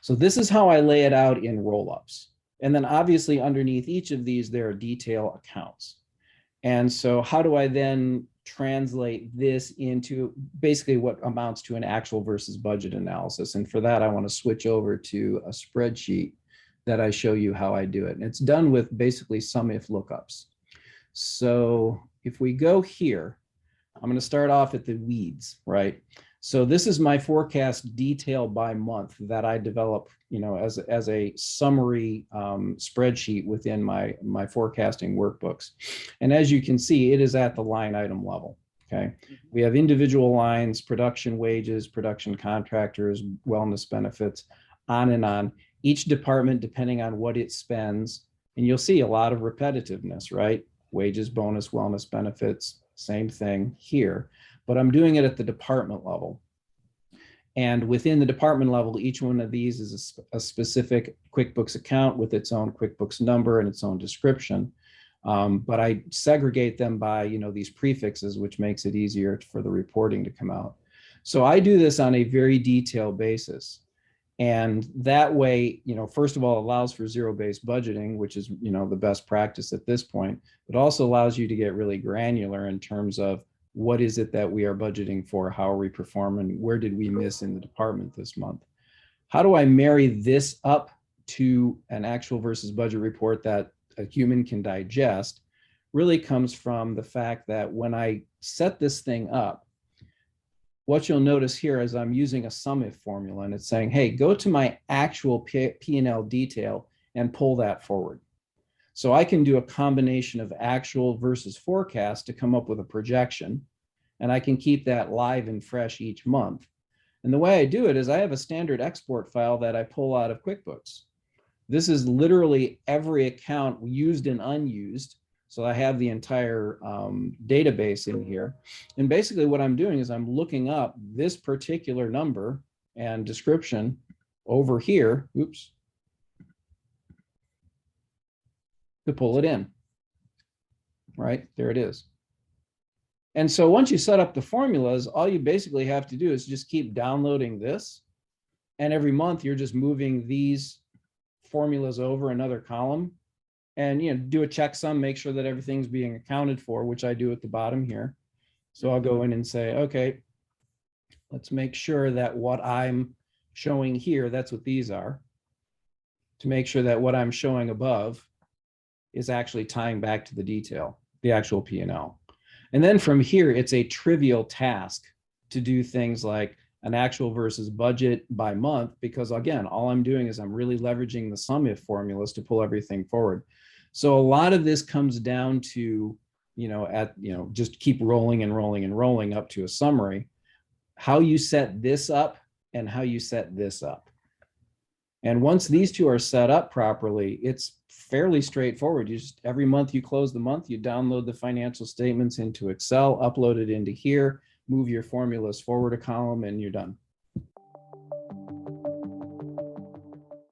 So this is how I lay it out in roll-ups. And then obviously underneath each of these, there are detail accounts. And so how do I then translate this into basically what amounts to an actual versus budget analysis? And for that, I want to switch over to a spreadsheet that I show you how I do it. And it's done with basically SUMIF lookups. So if we go here, I'm going to start off at the weeds, right? So this is my forecast detail by month that I develop, as a summary spreadsheet within my forecasting workbooks. And as you can see, it is at the line item level. Okay, we have individual lines, production wages, production contractors, wellness benefits, on and on. Each department, depending on what it spends, and you'll see a lot of repetitiveness, right? Wages, bonus, wellness benefits, same thing here. But I'm doing it at the department level. And within the department level, each one of these is a specific QuickBooks account with its own QuickBooks number and its own description. But I segregate them by, these prefixes, which makes it easier for the reporting to come out. So I do this on a very detailed basis. And that way, first of all, it allows for zero-based budgeting, which is, the best practice at this point. It also allows you to get really granular in terms of what is it that we are budgeting for? How are we performing? Where did we miss in the department this month? How do I marry this up to an actual versus budget report that a human can digest? Really comes from the fact that when I set this thing up, what you'll notice here is I'm using a SUMIF formula, and it's saying, hey, go to my actual P&L detail and pull that forward. So I can do a combination of actual versus forecast to come up with a projection, and I can keep that live and fresh each month. And the way I do it is I have a standard export file that I pull out of QuickBooks. This is literally every account used and unused. So I have the entire database in here. And basically what I'm doing is I'm looking up this particular number and description over here, oops, to pull it in, right? There it is. And so once you set up the formulas, all you basically have to do is just keep downloading this. And every month you're just moving these formulas over another column and do a checksum, make sure that everything's being accounted for, which I do at the bottom here. So I'll go in and say, okay, let's make sure that what I'm showing here, that's what these are, to make sure that what I'm showing above is actually tying back to the detail, the actual P&L. And then from here, it's a trivial task to do things like an actual versus budget by month, because again, all I'm doing is I'm really leveraging the SUMIF formulas to pull everything forward. So a lot of this comes down to, just keep rolling and rolling and rolling up to a summary, how you set this up and how you set this up. And once these two are set up properly, it's fairly straightforward. You just, every month you close the month, you download the financial statements into Excel, upload it into here, move your formulas forward a column, and you're done.